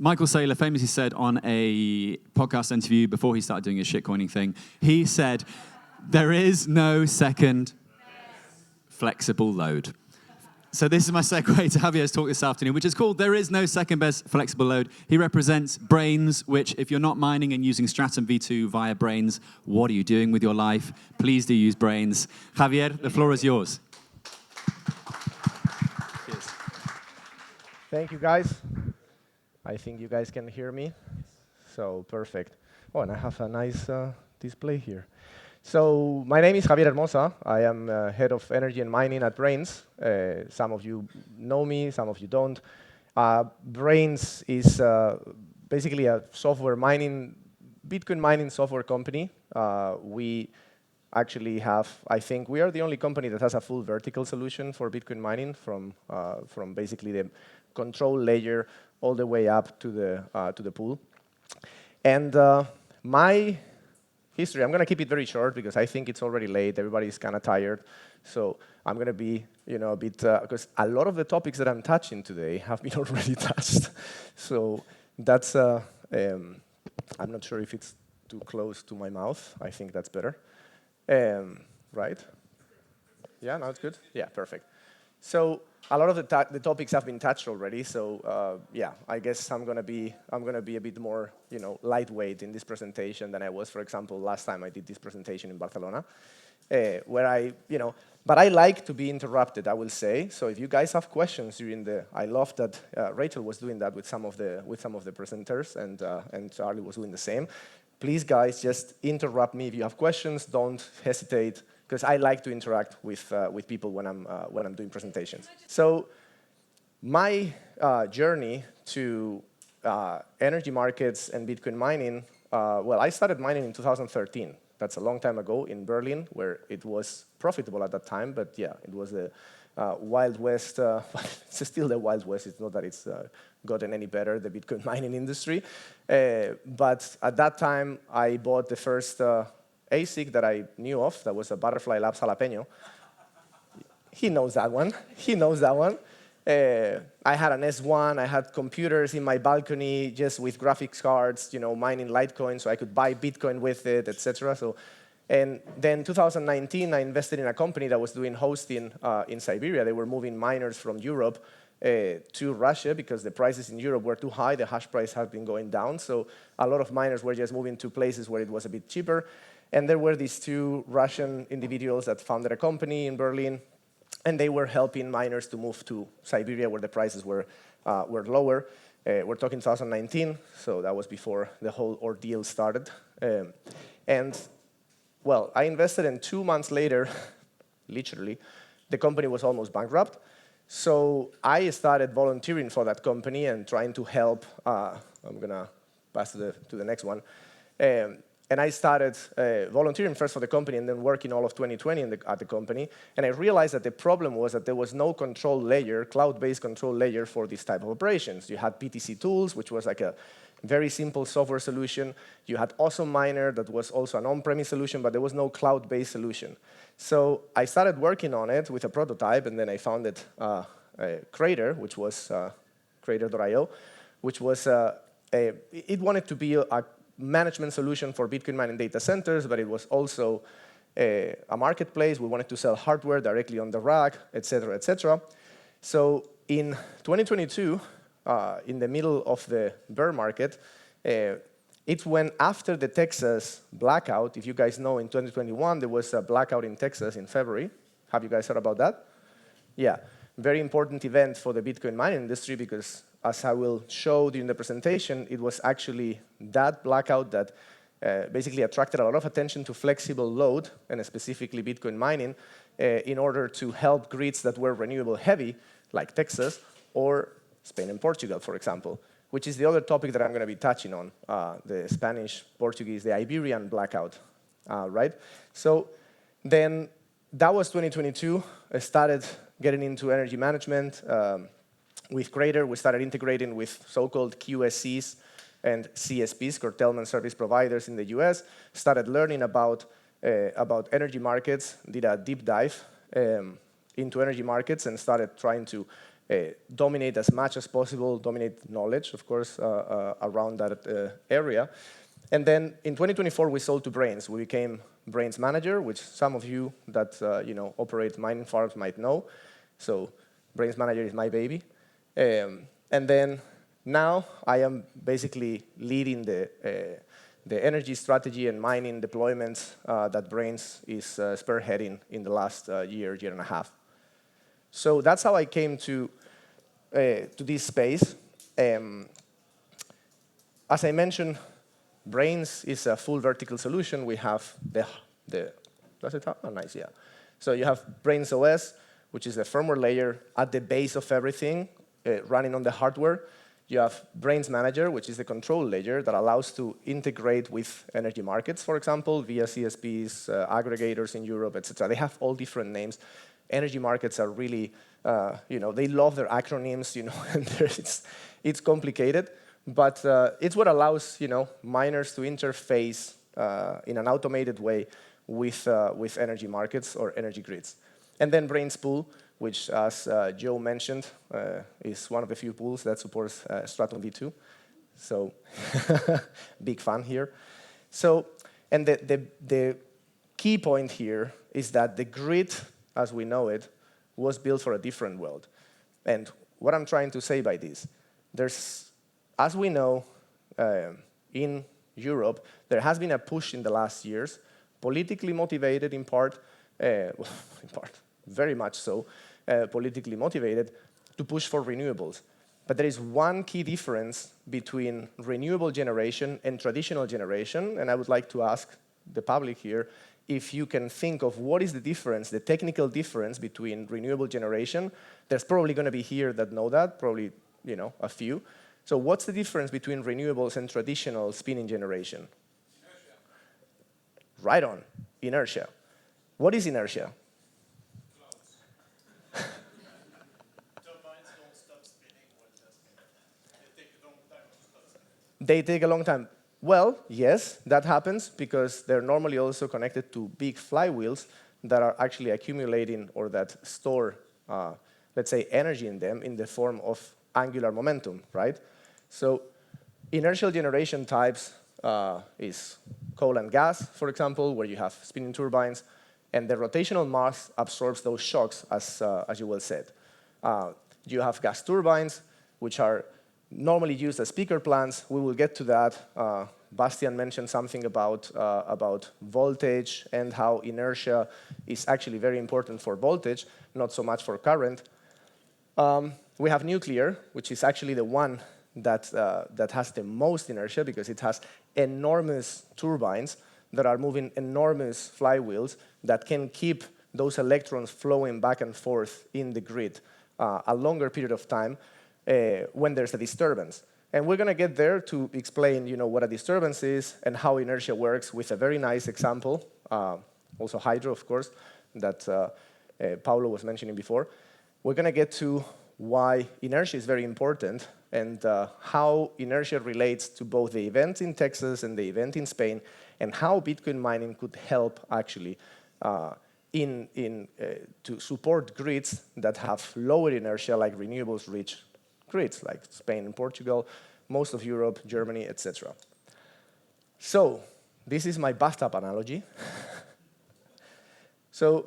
Michael Saylor famously said on a podcast interview before he started doing his shitcoining thing, he said, there is no second flexible load. So this is my segue to Javier's talk this afternoon, which is called There is no second best flexible load. He represents Brains, which if you're not mining and using Stratum V2 via Brains, what are you doing with your life? Please do use Brains. Javier, the floor is yours. Cheers. Thank you, guys. I think you guys can hear me. So perfect. Oh, and I have a nice display here. So my name is Javier Hermosa. I am head of energy and mining at Brains. Some of you know me, some of you don't. Brains is basically a software mining, Bitcoin mining software company. We actually have, I think, we are the only company that has a full vertical solution for Bitcoin mining from basically the control layer all the way up to the pool. And my history, I'm going to keep it very short because I think it's already late. Everybody's kind of tired. So I'm going to be, a bit, because a lot of the topics that I'm touching today have been already touched. So that's, I'm not sure if it's too close to my mouth. I think that's better. Right? Yeah, now it's good? Yeah, perfect. So a lot of the topics have been touched already. So yeah, I guess I'm gonna be a bit more lightweight in this presentation than I was, for example, last time I did this presentation in Barcelona, where but I like to be interrupted, I will say. So if you guys have questions during I love that Rachel was doing that with some of the presenters, and Charlie was doing the same. Please, guys, just interrupt me if you have questions. Don't hesitate, because I like to interact with people when I'm doing presentations. So my journey to energy markets and Bitcoin mining, well, I started mining in 2013. That's a long time ago in Berlin, where it was profitable at that time. But yeah, it was the Wild West. It's still the Wild West. It's not that it's gotten any better, the Bitcoin mining industry. But at that time, I bought the first ASIC that I knew of. That was a Butterfly Labs Jalapeno. He knows that one. He knows that one. I had an S1. I had computers in my balcony just with graphics cards, mining Litecoin, so I could buy Bitcoin with it, etc. So, and then 2019, I invested in a company that was doing hosting in Siberia. They were moving miners from Europe to Russia because the prices in Europe were too high. The hash price had been going down. So a lot of miners were just moving to places where it was a bit cheaper. And there were these two Russian individuals that founded a company in Berlin, and they were helping miners to move to Siberia where the prices were lower. We're talking 2019, so that was before the whole ordeal started. And well, I invested, and 2 months later, literally, the company was almost bankrupt. So I started volunteering for that company and trying to help. I'm going to pass to the next one. And I started volunteering first for the company and then working all of 2020 at the company. And I realized that the problem was that there was no control layer, cloud-based control layer for this type of operations. You had PTC tools, which was like a very simple software solution. You had Awesome Miner, that was also an on-premise solution, but there was no cloud-based solution. So I started working on it with a prototype, and then I founded Crater, which was Crater.io, which was it wanted to be a management solution for Bitcoin mining data centers, but it was also a marketplace. We wanted to sell hardware directly on the rack, et cetera, et cetera. So in 2022, in the middle of the bear market, it went after the Texas blackout. If you guys know, in 2021, there was a blackout in Texas in February. Have you guys heard about that? Yeah, very important event for the Bitcoin mining industry because, as I will show during the presentation, it was actually that blackout that basically attracted a lot of attention to flexible load, and specifically Bitcoin mining, in order to help grids that were renewable heavy, like Texas, or Spain and Portugal, for example, which is the other topic that I'm going to be touching on, the Spanish, Portuguese, the Iberian blackout, right? So then that was 2022. I started getting into energy management. With Crater, we started integrating with so-called QSCs and CSPs, curtailment service providers in the US, started learning about energy markets, did a deep dive into energy markets, and started trying to dominate as much as possible, dominate knowledge, of course, around that area. And then in 2024, we sold to Brains. We became Brains Manager, which some of you that operate mining farms might know. So Brains Manager is my baby. And then now I am basically leading the energy strategy and mining deployments that Brains is spearheading in the last year and a half. So that's how I came to this space. As I mentioned, Brains is a full vertical solution. We have does it have? Oh, nice, yeah. So you have Brains OS, which is the firmware layer at the base of everything, running on the hardware. You have Brains Manager, which is the control layer that allows to integrate with energy markets, for example, via CSPs, aggregators in Europe, etc. They have all different names. Energy markets are really, they love their acronyms, and it's complicated. But it's what allows, miners to interface in an automated way with energy markets or energy grids. And then Brains Pool, which, as Joe mentioned, is one of the few pools that supports Stratum v2. So big fan here. So, and the key point here is that the grid, as we know it, was built for a different world. And what I'm trying to say by this, as we know, in Europe, there has been a push in the last years, politically motivated in part, very much so, politically motivated, to push for renewables. But there is one key difference between renewable generation and traditional generation, and I would like to ask the public here if you can think of what is the difference, the technical difference between renewable generation. There's probably going to be here that know that, probably a few. So what's the difference between renewables and traditional spinning generation? Inertia. Right on, inertia. What is inertia? Turbines don't stop spinning when they're spinning. They take a long time to stop spinning. They take a long time. Well, yes, that happens because they're normally also connected to big flywheels that are actually accumulating or that store, let's say, energy in them in the form of angular momentum, right? So inertial generation types is coal and gas, for example, where you have spinning turbines, and the rotational mass absorbs those shocks, as you well said. You have gas turbines, which are normally used as peaker plants. We will get to that. Bastian mentioned something about voltage and how inertia is actually very important for voltage, not so much for current. We have nuclear, which is actually the one that has the most inertia because it has enormous turbines that are moving enormous flywheels that can keep those electrons flowing back and forth in the grid a longer period of time when there's a disturbance. And we're going to get there to explain what a disturbance is and how inertia works with a very nice example, also hydro, of course, that Paulo was mentioning before. We're going to get to why inertia is very important and how inertia relates to both the event in Texas and the event in Spain, and how Bitcoin mining could help actually to support grids that have lower inertia, like renewables-rich grids, like Spain and Portugal, most of Europe, Germany, etc. So this is my bathtub analogy. So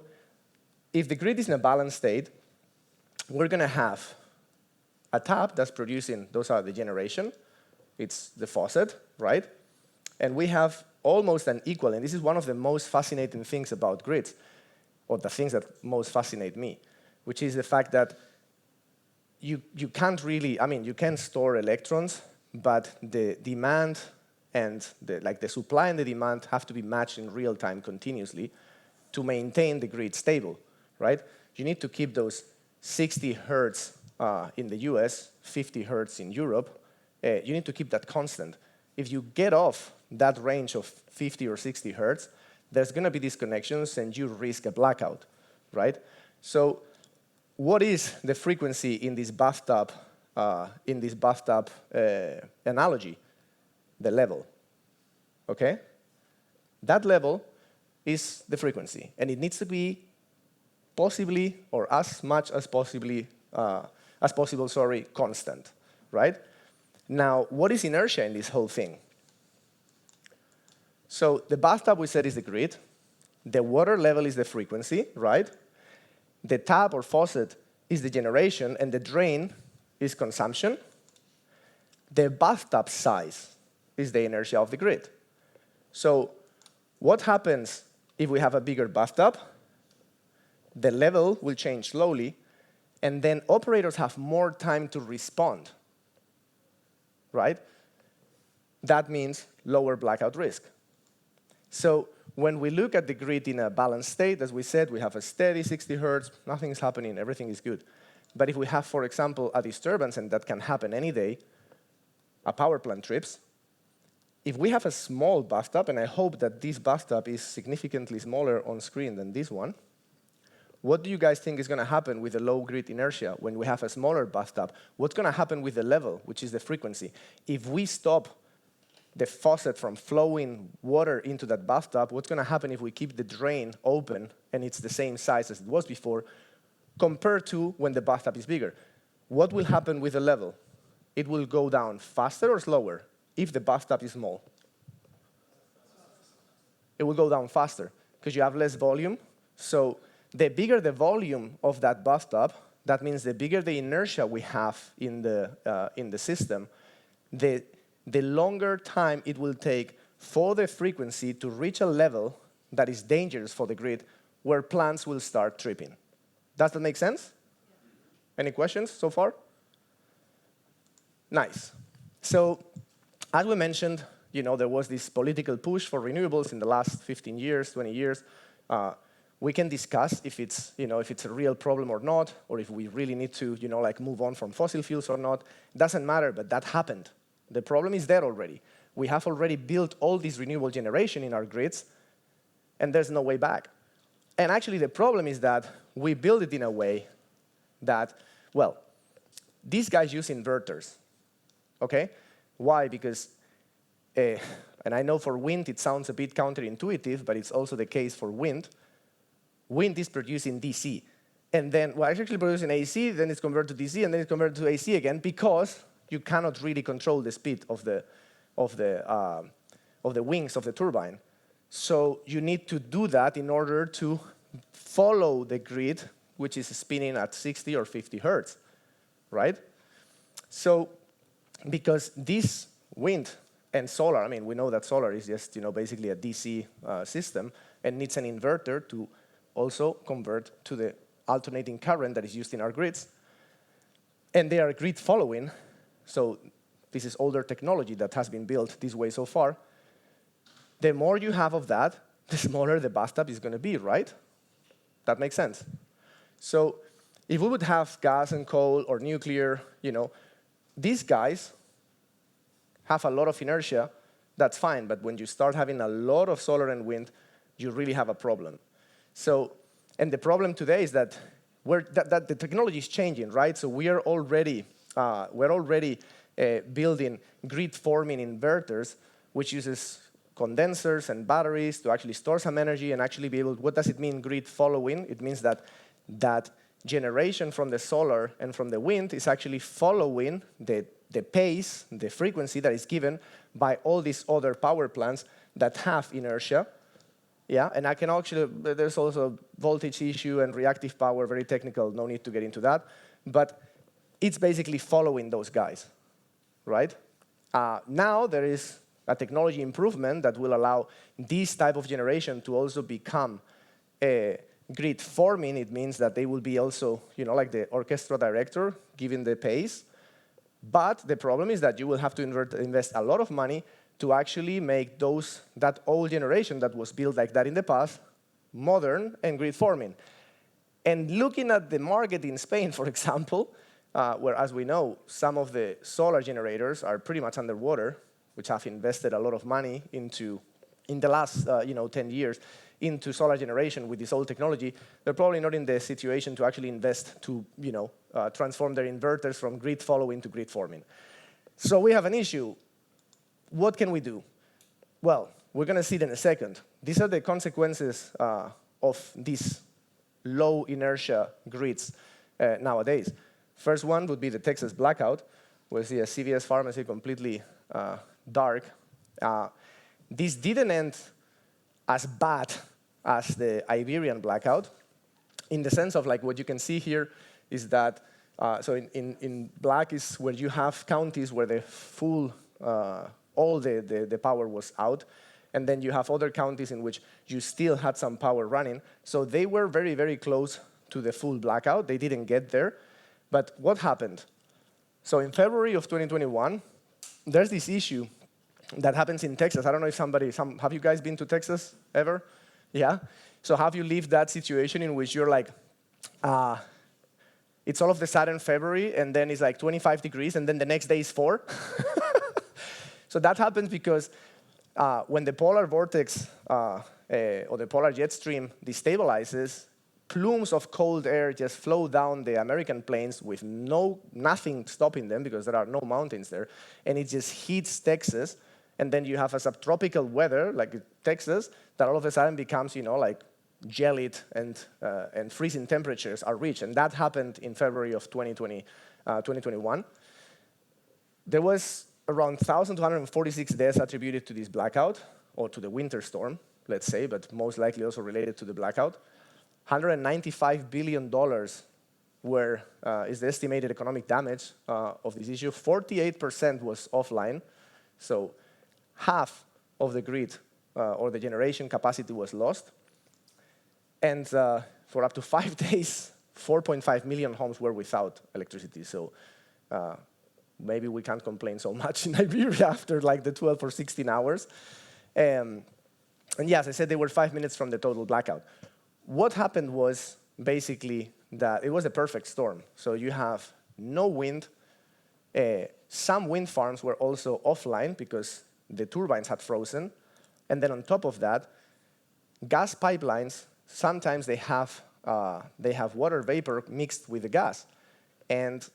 if the grid is in a balanced state, we're going to have a tap that's producing, those are the generation, it's the faucet, right? And we have almost an equal, and this is one of the most fascinating things about grids, or the things that most fascinate me, which is the fact that you can't really, you can store electrons, but the demand and the supply and the demand have to be matched in real time continuously to maintain the grid stable, right? You need to keep those 60 hertz in the US, 50 hertz in Europe. You need to keep that constant. If you get off that range of 50 or 60 hertz, there's going to be disconnections and you risk a blackout, right? So what is the frequency in this bathtub analogy? The level, okay? That level is the frequency, and it needs to be possibly, or as much as possibly, constant, right? Now, what is inertia in this whole thing? So the bathtub, we said, is the grid. The water level is the frequency, right? The tap or faucet is the generation, and the drain is consumption. The bathtub size is the inertia of the grid. So what happens if we have a bigger bathtub? The level will change slowly, and then operators have more time to respond, right? That means lower blackout risk. So when we look at the grid in a balanced state, as we said, we have a steady 60 hertz, nothing's happening, everything is good. But if we have, for example, a disturbance, and that can happen any day, a power plant trips, if we have a small bathtub, and I hope that this bathtub is significantly smaller on screen than this one, what do you guys think is going to happen with the low grid inertia when we have a smaller bathtub? What's going to happen with the level, which is the frequency? If we stop the faucet from flowing water into that bathtub, what's going to happen if we keep the drain open and it's the same size as it was before, compared to when the bathtub is bigger? What will happen with the level? It will go down faster or slower if the bathtub is small? It will go down faster because you have less volume. So the bigger the volume of that bathtub, that means the bigger the inertia we have in the system, the longer time it will take for the frequency to reach a level that is dangerous for the grid, where plants will start tripping. Does that make sense? Any questions so far? Nice. So as we mentioned, there was this political push for renewables in the last 15 years, 20 years. We can discuss if it's a real problem or not, or if we really need to move on from fossil fuels or not. It doesn't matter, but that happened. The problem is there already. We have already built all this renewable generation in our grids, and there's no way back. And actually, the problem is that we build it in a way that, well, these guys use inverters, okay? Why? Because, and I know for wind it sounds a bit counterintuitive, but it's also the case for wind. Wind is produced in DC. And then, well, it's actually produced in AC, then it's converted to DC, and then it's converted to AC again, because you cannot really control the speed of the wings of the turbine. So you need to do that in order to follow the grid, which is spinning at 60 or 50 hertz, right? So because this wind and solar, we know that solar is just basically a DC system and needs an inverter to also convert to the alternating current that is used in our grids. And they are grid following, so this is older technology that has been built this way so far. The more you have of that, the smaller the bathtub is going to be, right? That makes sense. So if we would have gas and coal or nuclear, these guys have a lot of inertia, that's fine. But when you start having a lot of solar and wind, you really have a problem. So, and the problem today is that the technology is changing, right? So we're already building grid-forming inverters, which uses condensers and batteries to actually store some energy and actually be able. What does it mean, grid following? It means that generation from the solar and from the wind is actually following the pace, the frequency that is given by all these other power plants that have inertia. Yeah, and I can actually, there's also voltage issue and reactive power, very technical, no need to get into that. But it's basically following those guys, right? Now there is a technology improvement that will allow this type of generation to also become grid forming. It means that they will be also, like the orchestra director, giving the pace. But the problem is that you will have to invest a lot of money to actually make that old generation that was built like that in the past modern and grid forming. And looking at the market in Spain, for example, where, as we know, some of the solar generators are pretty much underwater, which have invested a lot of money in the last 10 years into solar generation with this old technology, they're probably not in the situation to actually invest to transform their inverters from grid following to grid forming. So we have an issue. What can we do? Well, we're going to see it in a second. These are the consequences of these low inertia grids nowadays. First one would be the Texas blackout. We'll see a CVS pharmacy completely dark. This didn't end as bad as the Iberian blackout, in the sense of like what you can see here is that, so in black is where you have counties where the full, all the power was out, and then you have other counties in which you still had some power running. So they were very, very close to the full blackout. They didn't get there. But what happened? So in February of 2021, there's this issue that happens in Texas. I don't know if have you guys been to Texas ever? Yeah? So have you lived that situation in which you're like, it's all of a sudden February, and then it's like 25 degrees, and then the next day is 4? So that happens because when the polar vortex or the polar jet stream destabilizes, plumes of cold air just flow down the American plains with nothing stopping them because there are no mountains there, and it just heats Texas, and then you have a subtropical weather like Texas that all of a sudden becomes, like gelid and freezing temperatures are reached, and that happened in February of 2021. There was around 1,246 deaths attributed to this blackout, or to the winter storm, let's say, but most likely also related to the blackout. $195 billion is the estimated economic damage of this issue. 48% was offline, so half of the grid or the generation capacity was lost. And for up to 5 days, 4.5 million homes were without electricity. So maybe we can't complain so much in Iberia after like the 12 or 16 hours. And yeah, as I said, they were 5 minutes from the total blackout. What happened was basically that it was a perfect storm. So you have no wind. Some wind farms were also offline because the turbines had frozen. And then on top of that, gas pipelines, sometimes they have water vapor mixed with the gas. And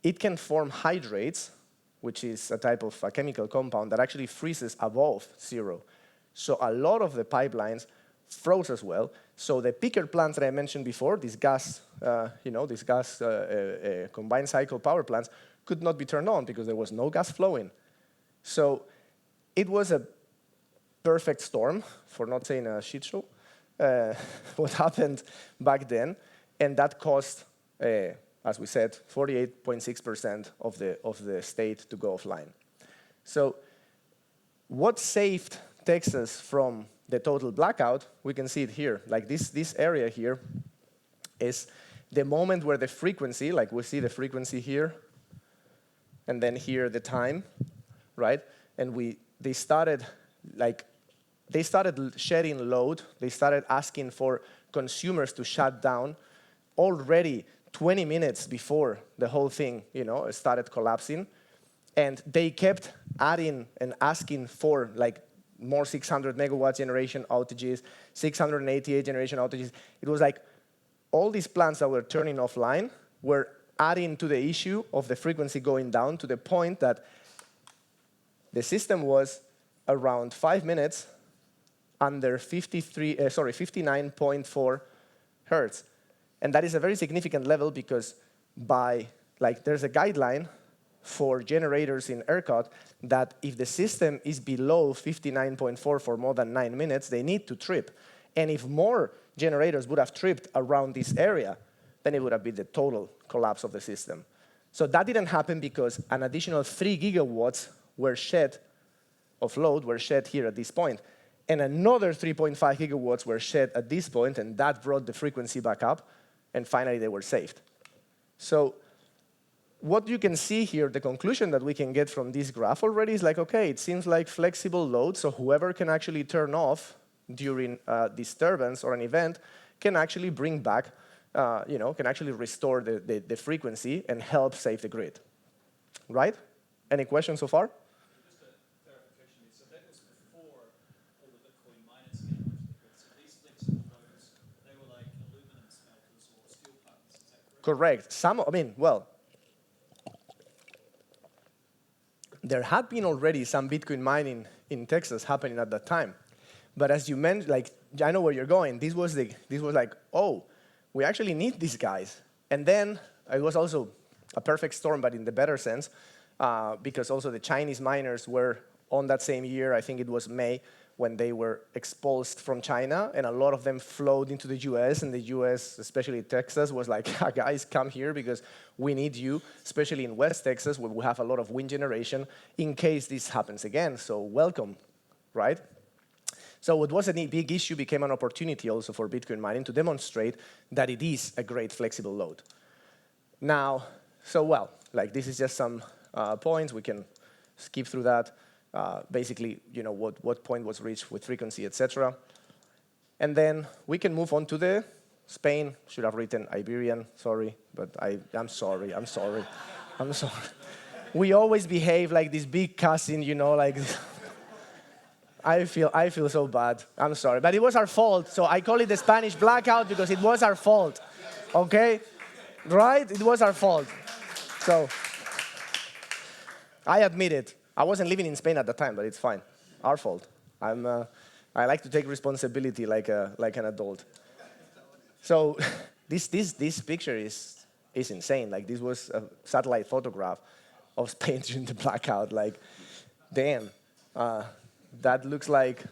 it can form hydrates, which is a type of a chemical compound that actually freezes above 0. So a lot of the pipelines froze as well. So the peaker plants that I mentioned before, these gas combined cycle power plants, could not be turned on because there was no gas flowing. So it was a perfect storm, for not saying a shit show, what happened back then, and that caused, as we said, 48.6% of the state to go offline. So what saved Texas from the total blackout, we can see it here. Like this area here is the moment where the frequency, like we see the frequency here, and then here the time, right? And they started shedding load. They started asking for consumers to shut down already 20 minutes before the whole thing, started collapsing. And they kept adding and asking for like more 600 megawatt generation outages, 688 generation outages. It was like all these plants that were turning offline were adding to the issue of the frequency going down to the point that the system was around 5 minutes under 59.4 hertz. And that is a very significant level because there's a guideline for generators in ERCOT that if the system is below 59.4 for more than 9 minutes, they need to trip. And if more generators would have tripped around this area, then it would have been the total collapse of the system. So that didn't happen because an additional 3 gigawatts of load were shed here at this point. And another 3.5 gigawatts were shed at this point, and that brought the frequency back up, and finally they were saved. So what you can see here, the conclusion that we can get from this graph already is like, okay, it seems like flexible load, so whoever can actually turn off during a disturbance or an event can actually bring back, can actually restore the frequency and help save the grid. Right? Any questions so far? Just a clarification. So that was before all the Bitcoin miners came onto the grid. So these flexible loads, they were like aluminum smelters or steel plants. Is that correct? Correct. There had been already some Bitcoin mining in Texas happening at that time. But as you mentioned, I know where you're going. This was like, oh, we actually need these guys. And then it was also a perfect storm, but in the better sense, because also the Chinese miners were on that same year, I think it was May, when they were expulsed from China, and a lot of them flowed into the US, and the US, especially Texas, was like, guys, come here because we need you, especially in West Texas, where we have a lot of wind generation, in case this happens again, so welcome, right? So what was a big issue became an opportunity also for Bitcoin mining to demonstrate that it is a great flexible load. Now, so well, like this is just some points, we can skip through that. Basically, you know, what point was reached with frequency, etc. And then we can move on to the Spain. Should have written Iberian, sorry, but I'm sorry. We always behave like this big cousin, you know, like I feel so bad. I'm sorry, but it was our fault. So I call it the Spanish blackout because it was our fault. Okay, right? It was our fault. So I admit it. I wasn't living in Spain at the time, but it's fine. Our fault. I like to take responsibility like an adult. So this picture is insane. Like this was a satellite photograph of Spain during the blackout. Like, damn, that looks like.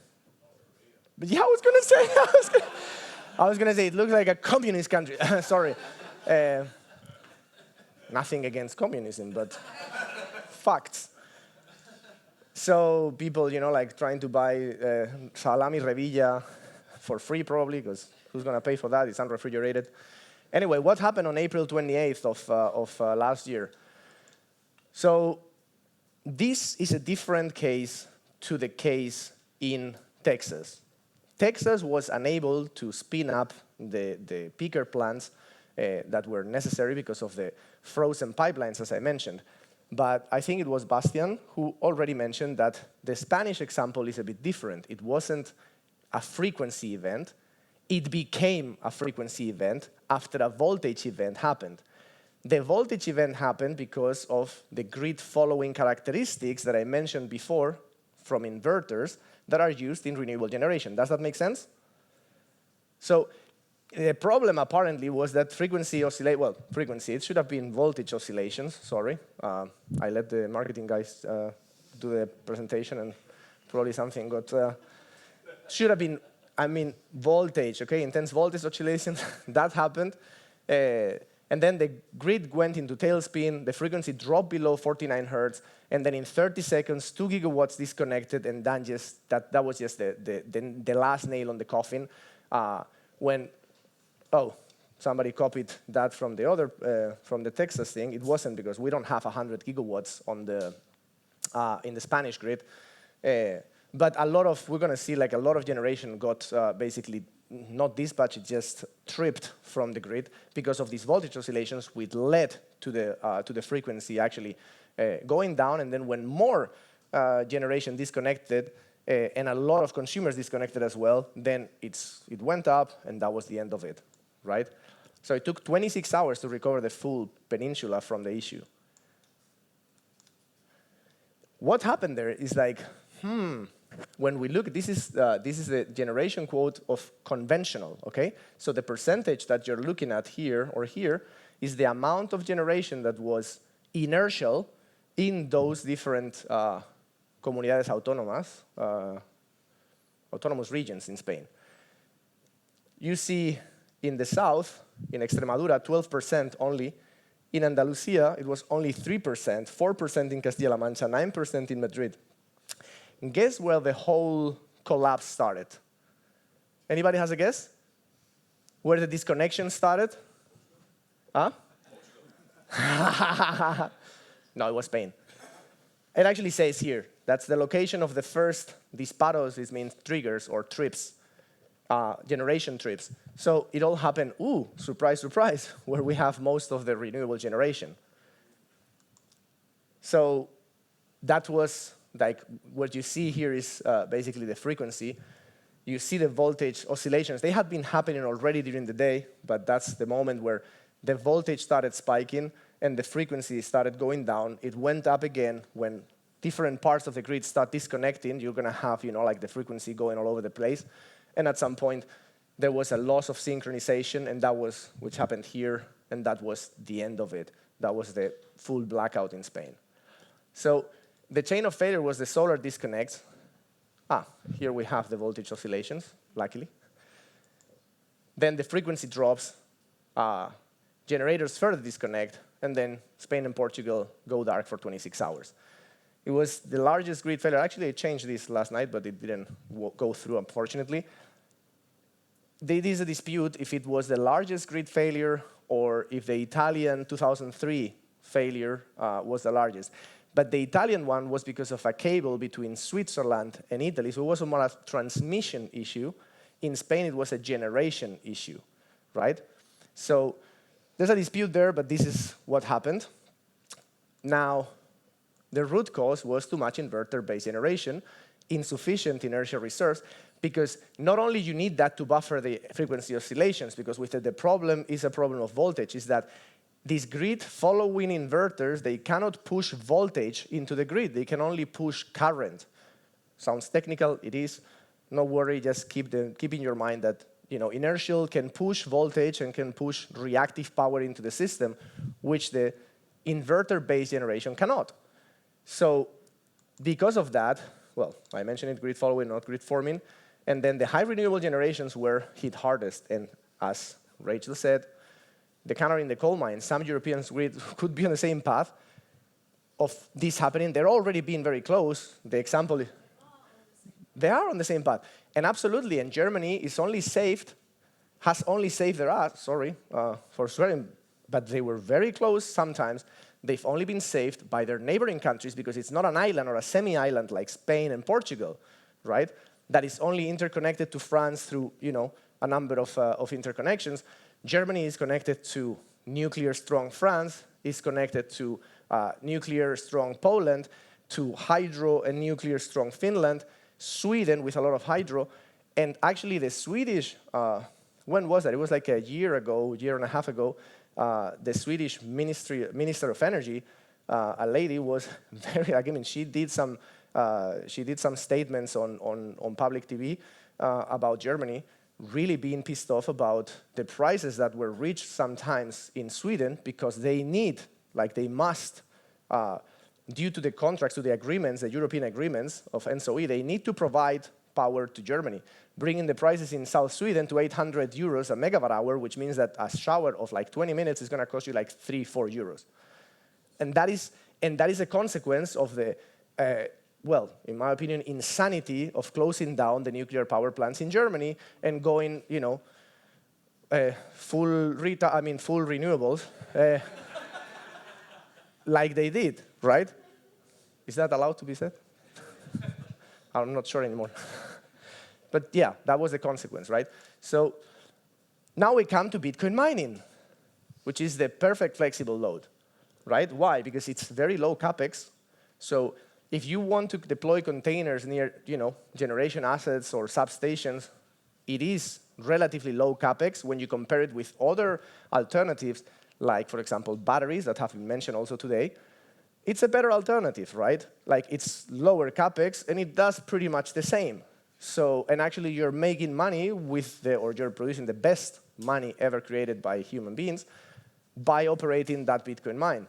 But yeah, I was gonna say it looks like a communist country. Sorry, nothing against communism, but facts. So people, you know, like trying to buy salami revilla for free probably, because who's going to pay for that? It's unrefrigerated. Anyway, what happened on April 28th of last year? So this is a different case to the case in Texas. Texas was unable to spin up the peaker plants that were necessary because of the frozen pipelines, as I mentioned. But I think it was Bastian who already mentioned that the Spanish example is a bit different. It wasn't a frequency event. It became a frequency event after a voltage event happened. The voltage event happened because of the grid following characteristics that I mentioned before from inverters that are used in renewable generation. Does that make sense? So the problem apparently was that frequency, it should have been voltage oscillations, sorry. I let the marketing guys do the presentation and probably something got, should have been, voltage, okay, intense voltage oscillations, that happened. And then the grid went into tailspin, the frequency dropped below 49 hertz, and then in 30 seconds, 2 gigawatts disconnected, and then that was just the last nail on the coffin. Somebody copied that from the other, from the Texas thing. It wasn't because we don't have 100 gigawatts on the, in the Spanish grid. But we're going to see like a lot of generation got basically not dispatched, it just tripped from the grid because of these voltage oscillations, which led to the frequency actually going down. And then when more generation disconnected, and a lot of consumers disconnected as well, then it went up, and that was the end of it, right? So it took 26 hours to recover the full peninsula from the issue. What happened there is like, when we look, this is the generation quote of conventional, okay? So the percentage that you're looking at here or here is the amount of generation that was inertial in those different comunidades autónomas, autonomous regions in Spain. You see in the south, in Extremadura, 12% only. In Andalusia, it was only 3%, 4% in Castilla-La Mancha, 9% in Madrid. And guess where the whole collapse started? Anybody has a guess? Where the disconnection started? Huh? No, it was Spain. It actually says here, that's the location of the first disparos, this means triggers or trips, generation trips. So it all happened, surprise, surprise, where we have most of the renewable generation. So that was like what you see here is basically the frequency. You see the voltage oscillations. They had been happening already during the day, but that's the moment where the voltage started spiking and the frequency started going down. It went up again when different parts of the grid start disconnecting. You're going to have, like the frequency going all over the place. And at some point, there was a loss of synchronization, and that was which happened here and that was the end of it. That was the full blackout in Spain. So the chain of failure was the solar disconnects. Here we have the voltage oscillations, luckily. Then the frequency drops, generators further disconnect, and then Spain and Portugal go dark for 26 hours. It was the largest grid failure. Actually, I changed this last night, but it didn't go through, unfortunately. There is a dispute if it was the largest grid failure or if the Italian 2003 failure was the largest. But the Italian one was because of a cable between Switzerland and Italy, so it was more a transmission issue. In Spain, it was a generation issue, right? So there's a dispute there, but this is what happened. Now, the root cause was too much inverter-based generation, insufficient inertial reserves, because not only you need that to buffer the frequency oscillations, because with the problem is a problem of voltage, is that these grid-following inverters, they cannot push voltage into the grid. They can only push current. Sounds technical, it is. No worry, just keep in your mind that inertial can push voltage and can push reactive power into the system, which the inverter-based generation cannot. So because of that, well, I mentioned it, grid following, not grid forming, and then the high renewable generations were hit hardest. And as Rachel said, the canary in the coal mine, some European grids could be on the same path of this happening. They're already being very close. The example, they are on the same path. And absolutely, and Germany has only saved their ass, sorry for swearing, but they were very close sometimes. They've only been saved by their neighboring countries because it's not an island or a semi-island like Spain and Portugal, right? That is only interconnected to France through, a number of interconnections. Germany is connected to nuclear-strong France, is connected to nuclear-strong Poland, to hydro and nuclear-strong Finland, Sweden with a lot of hydro, and actually the Swedish, when was that? It was like a year and a half ago, the Swedish Minister of Energy, a lady was very, she did some statements on public TV about Germany, really being pissed off about the prices that were reached sometimes in Sweden because they must, due to the contracts, to the agreements, the European agreements of NSOE, they need to provide power to Germany, bringing the prices in South Sweden to 800 euros a megawatt hour, which means that a shower of 20 minutes is going to cost you 3-4 euros. And that is a consequence of the, well, in my opinion, insanity of closing down the nuclear power plants in Germany and going, full renewables, like they did, right? Is that allowed to be said? I'm not sure anymore. But yeah, that was the consequence, right? So now we come to Bitcoin mining, which is the perfect flexible load, right? Why? Because it's very low capex. So if you want to deploy containers near, generation assets or substations, it is relatively low capex when you compare it with other alternatives, like, for example, batteries that have been mentioned also today. It's a better alternative, right? It's lower capex, and it does pretty much the same. So, and actually, you're making money or you're producing the best money ever created by human beings by operating that Bitcoin mine.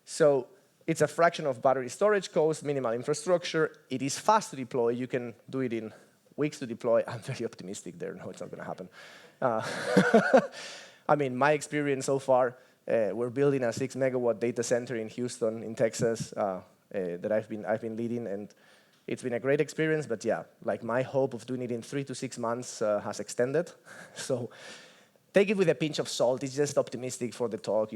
So it's a fraction of battery storage cost, minimal infrastructure. It is fast to deploy. You can do it in weeks to deploy. I'm very optimistic there. No, it's not going to happen. My experience so far, we're building a 6 megawatt data center in Houston, in Texas, that I've been leading, and it's been a great experience. But yeah, my hope of doing it in 3 to 6 months has extended. So take it with a pinch of salt. It's just optimistic for the talk,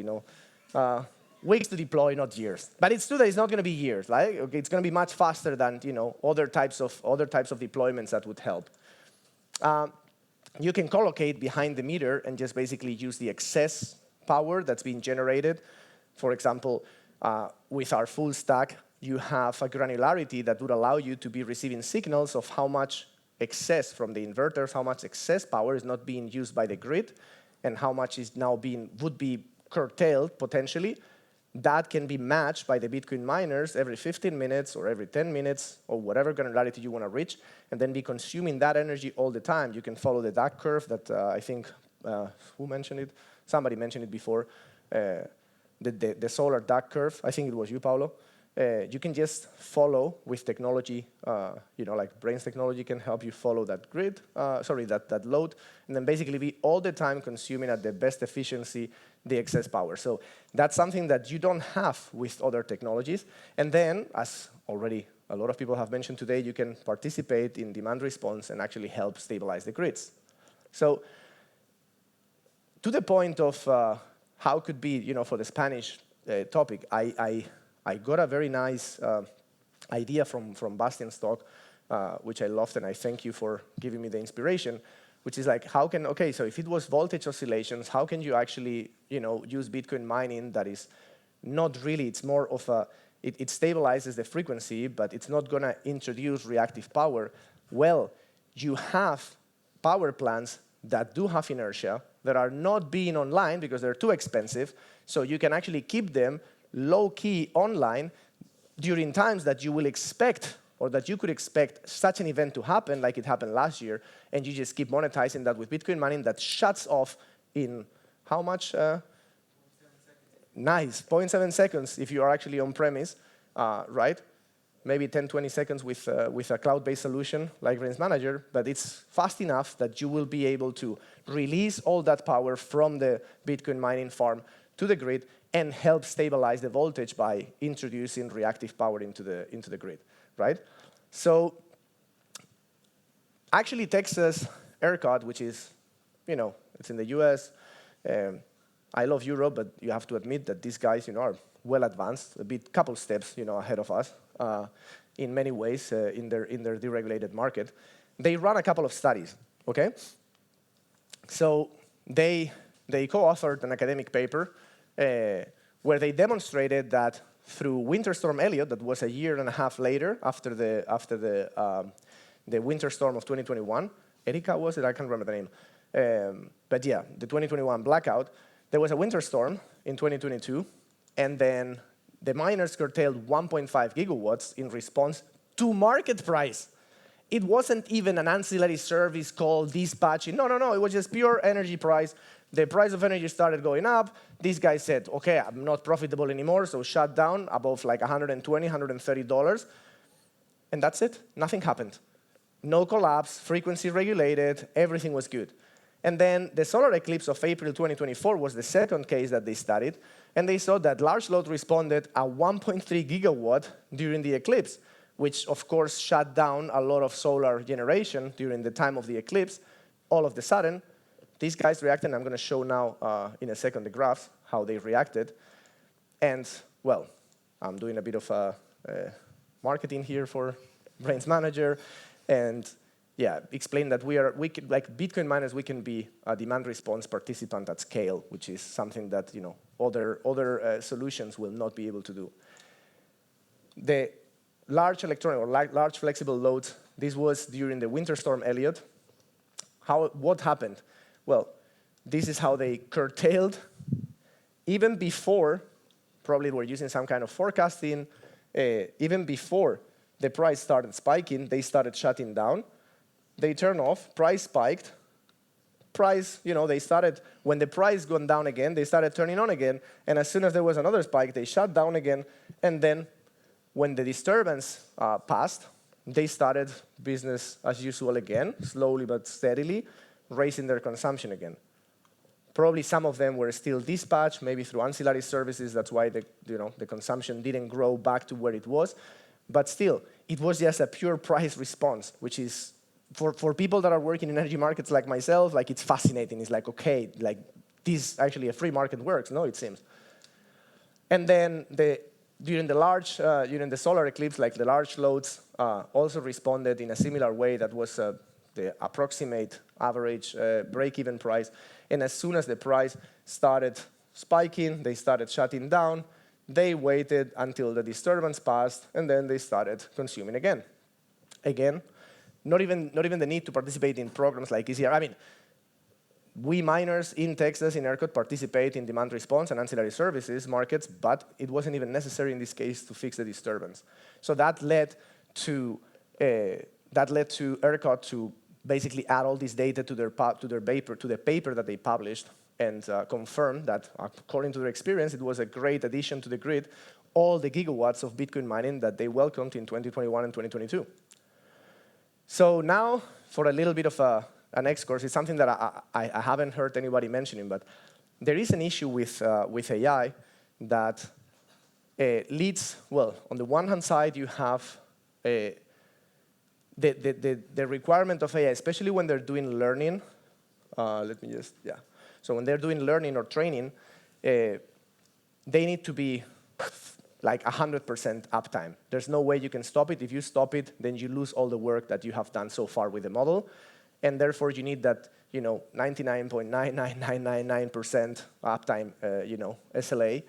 Weeks to deploy, not years. But it's true that it's not going to be years. It's going to be much faster than other types of deployments that would help. You can collocate behind the meter and just basically use the excess power that's being generated. For example, with our full stack, you have a granularity that would allow you to be receiving signals of how much excess from the inverters, how much excess power is not being used by the grid, and how much is now would be curtailed potentially. That can be matched by the Bitcoin miners every 15 minutes or every 10 minutes or whatever granularity you want to reach, and then be consuming that energy all the time. You can follow the DAC curve that I think, who mentioned it? Somebody mentioned it before. the solar duck curve. I think it was you, Paulo. You can just follow with technology, like Brains technology can help you follow that grid, that load, and then basically be all the time consuming at the best efficiency the excess power. So that's something that you don't have with other technologies. And then, as already a lot of people have mentioned today, you can participate in demand response and actually help stabilize the grids. So to the point of how could be, for the Spanish topic, I got a very nice idea from Bastian's talk, which I loved, and I thank you for giving me the inspiration, which is like, so if it was voltage oscillations, how can you actually, use Bitcoin mining that is not really, it's more of it stabilizes the frequency, but it's not gonna introduce reactive power. Well, you have power plants that do have inertia, that are not being online because they're too expensive, so you can actually keep them low-key online during times that you will expect, or that you could expect such an event to happen, like it happened last year, and you just keep monetizing that with Bitcoin mining that shuts off in how much? 0.7 seconds if you are actually on-premise, right? Maybe 10, 20 seconds with a cloud-based solution like Brains Manager, but it's fast enough that you will be able to release all that power from the Bitcoin mining farm to the grid and help stabilize the voltage by introducing reactive power into the grid, right? So actually Texas ERCOT, which is, it's in the US. I love Europe, but you have to admit that these guys, are well advanced, couple steps, ahead of us in many ways in their deregulated market. They run a couple of studies, okay? So they co-authored an academic paper where they demonstrated that through Winter Storm Elliott, that was a year and a half later after the winter storm of 2021. Erika was it? I can't remember the name. But yeah, the 2021 blackout. There was a winter storm in 2022, and then the miners curtailed 1.5 gigawatts in response to market price. It wasn't even an ancillary service called dispatching. No, it was just pure energy price. The price of energy started going up. These guys said, okay, I'm not profitable anymore, so shut down above like $120, $130. And that's it. Nothing happened. No collapse, frequency regulated, everything was good. And then the solar eclipse of April 2024 was the second case that they studied, and they saw that large load responded at 1.3 gigawatt during the eclipse, which of course shut down a lot of solar generation during the time of the eclipse. All of a sudden, these guys reacted, and I'm going to show now in a second the graphs, how they reacted. And, well, I'm doing a bit of marketing here for Brains Manager, and yeah, explain that we can, like Bitcoin miners, we can be a demand response participant at scale, which is something that other solutions will not be able to do. The large electronic or large flexible loads, this was during the winter storm Elliott. What happened? Well, this is how they curtailed. Even before, probably we're using some kind of forecasting, even before the price started spiking, they started shutting down. They turned off, price spiked. They started, when the price gone down again, they started turning on again, and as soon as there was another spike, they shut down again, and then when the disturbance passed, they started business as usual again, slowly but steadily, raising their consumption again. Probably some of them were still dispatched, maybe through ancillary services, that's why the consumption didn't grow back to where it was, but still, it was just a pure price response, which is, for people that are working in energy markets like myself, like it's fascinating. It's like, okay, like this actually a free market works, no, it seems. And then during the solar eclipse, like the large loads also responded in a similar way. That was the approximate average break-even price. And as soon as the price started spiking, they started shutting down. They waited until the disturbance passed, and then they started consuming again. Not even the need to participate in programs like ECR. I mean, we miners in Texas, in ERCOT, participate in demand response and ancillary services markets, but it wasn't even necessary in this case to fix the disturbance. So that led to ERCOT to basically add all this data to the paper that they published, and confirmed that, according to their experience, it was a great addition to the grid, all the gigawatts of Bitcoin mining that they welcomed in 2021 and 2022. So now, for a little bit of an excursus, it's something that I haven't heard anybody mentioning, but there is an issue with AI that leads, well, on the one hand side, you have the requirement of AI, especially when they're doing learning. So when they're doing learning or training, they need to be like 100% uptime. There's no way you can stop it. If you stop it, then you lose all the work that you have done so far with the model. And therefore, you need that 99.99999% uptime SLA.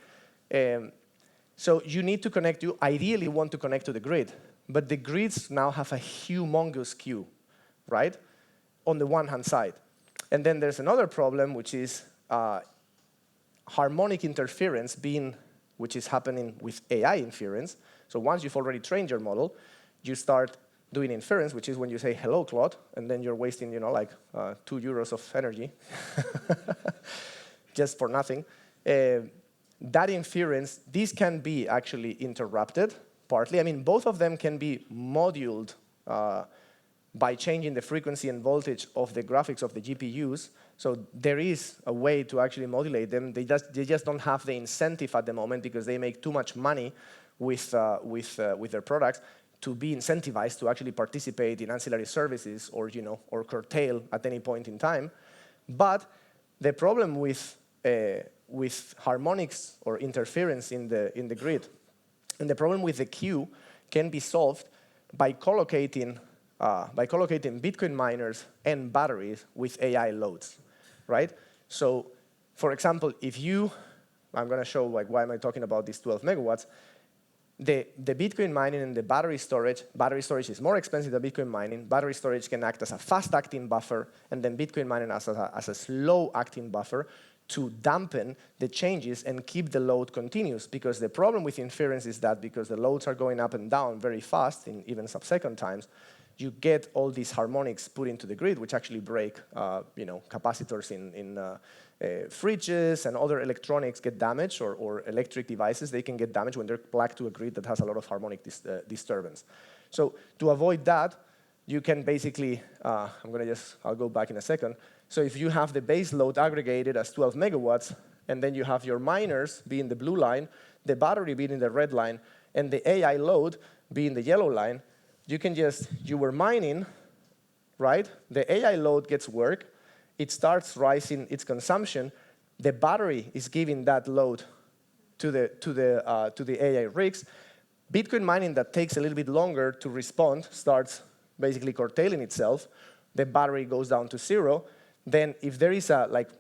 So you need to connect, you ideally want to connect to the grid. But the grids now have a humongous queue, right? On the one hand side. And then there's another problem, which is harmonic interference which is happening with AI inference. So once you've already trained your model, you start doing inference, which is when you say, hello, Claude, and then you're wasting, like 2 euros of energy just for nothing. That inference, these can be actually interrupted, partly. I mean, both of them can be moduled by changing the frequency and voltage of the graphics of the GPUs. So there is a way to actually modulate them. They just don't have the incentive at the moment because they make too much money with their products to be incentivized to actually participate in ancillary services or curtail at any point in time. But the problem with harmonics or interference in the grid, and the problem with the queue can be solved by collocating Bitcoin miners and batteries with AI loads, right? So, for example, I'm going to show why am I talking about these 12 megawatts. The Bitcoin mining and the battery storage is more expensive than Bitcoin mining. Battery storage can act as a fast-acting buffer, and then Bitcoin mining as a slow-acting buffer to dampen the changes and keep the load continuous. Because the problem with inference is that because the loads are going up and down very fast, in even sub-second times, you get all these harmonics put into the grid, which actually break, capacitors in fridges and other electronics get damaged, or electric devices, they can get damaged when they're plugged to a grid that has a lot of harmonic disturbance. So to avoid that, you can basically, I'll go back in a second. So if you have the base load aggregated as 12 megawatts, and then you have your miners being the blue line, the battery being in the red line, and the AI load being the yellow line, you were mining, right? The AI load gets work. It starts rising its consumption. The battery is giving that load to the AI rigs. Bitcoin mining that takes a little bit longer to respond starts basically curtailing itself. The battery goes down to 0. Then if there is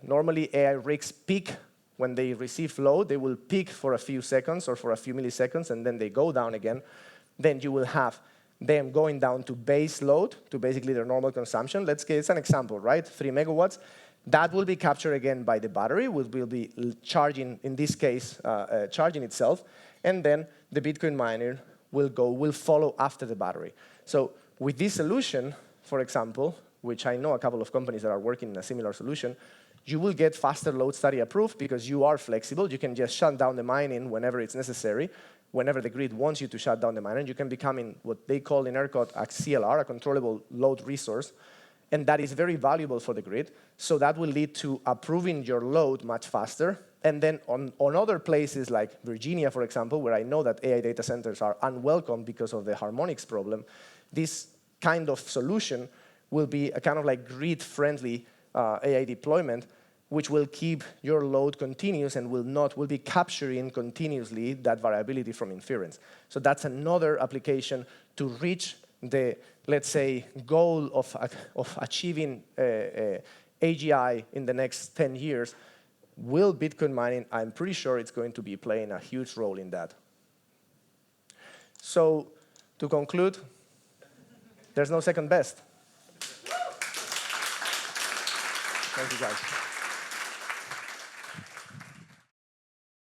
normally AI rigs peak when they receive load, they will peak for a few seconds or for a few milliseconds, and then they go down again. Then you will have them going down to base load, to basically their normal consumption. Let's get, it's an example, right? 3 megawatts. That will be captured again by the battery, will be charging, in this case, charging itself. And then the Bitcoin miner will follow after the battery. So with this solution, for example, which I know a couple of companies that are working in a similar solution, you will get faster load study approved because you are flexible. You can just shut down the mining whenever it's necessary, whenever the grid wants you to shut down the miner. You can become in what they call in ERCOT a CLR, a controllable load resource, and that is very valuable for the grid. So that will lead to approving your load much faster. And then on other places like Virginia, for example, where I know that AI data centers are unwelcome because of the harmonics problem, this kind of solution will be a kind of like grid-friendly AI deployment, which will keep your load continuous and will be capturing continuously that variability from inference. So that's another application to reach the, let's say, goal of achieving AGI in the next 10 years. Will Bitcoin mining, I'm pretty sure it's going to be playing a huge role in that. So to conclude, there's no second best. Thank you, guys.